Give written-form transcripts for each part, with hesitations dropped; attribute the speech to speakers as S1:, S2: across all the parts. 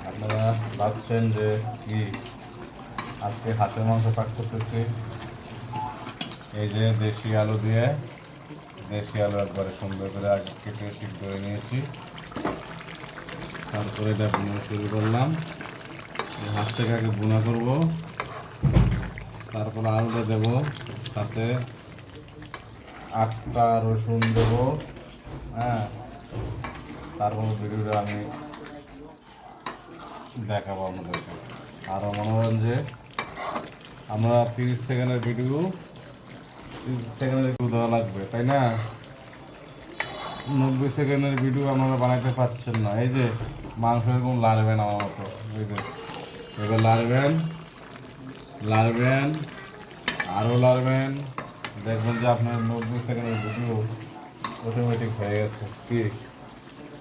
S1: আপনারা ভাবছেন যে কি আজকে হাঁসের মাংস পাক করতেছি। এই যে দেশি আলু দিয়ে, দেশি আলু একবারে সুন্দর করে আগে কেটে সিদ্ধ করে নিয়েছি। তারপরে এটা বুনা শুরু করলাম। হাঁসটাকে আগে বুনা করব, তারপর আলুটা দেবো, সাথে 8টা রসুন দেবো। হ্যাঁ, তারপর ভিডিওটা আমি দেখাবো আপনাদেরকে। আরও মনে করেন যে আমরা 30 সেকেন্ডের ভিডিও 30 সেকেন্ডের ভিডিও দেওয়া লাগবে, তাই না? 90 সেকেন্ডের ভিডিও আপনারা বানাইতে পারছেন না। এই যে মাংস এরকম লাড়বেন আমার মতো, এই যে এবার লাড়বেন, লাড়বেন, আরও লাড়বেন, দেখবেন যে আপনার 90 সেকেন্ডের ভিডিও অটোমেটিক হয়ে গেছে। কি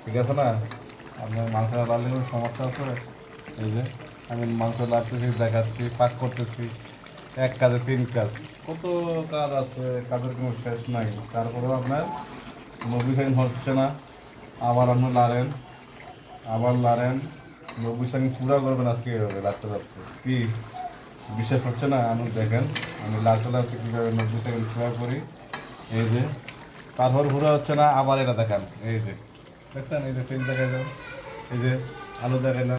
S1: ঠিক আছে না? আপনার মাংসটা লাড়লে কোনো সমস্যা আছে? এই যে আমি মাংস লাড়তেছি, দেখাচ্ছি, পাক করতেছি। এক কাজে 3 কাজ, কত কাজ আছে, কাজের কোনো শেষ নাই। তারপরেও আপনার 90 সেকেন্ড হচ্ছে না। আবার আপনি লাড়েন, আবার লাড়েন, 90 সেকেন্ড পুরো করবেন আজকে এভাবে লাড়তে লাড়তে। কি বিশ্বাস হচ্ছে না? আমি দেখেন আমি লাড়তে লাড়তে কীভাবে 90 সেকেন্ড পুরো করি। এই যে তারপর পুরো হচ্ছে না, আবার এটা দেখান। এই যে দেখছেন, এই যে ফিল দেখা যাও, এই যে আলু দেখাইলাম।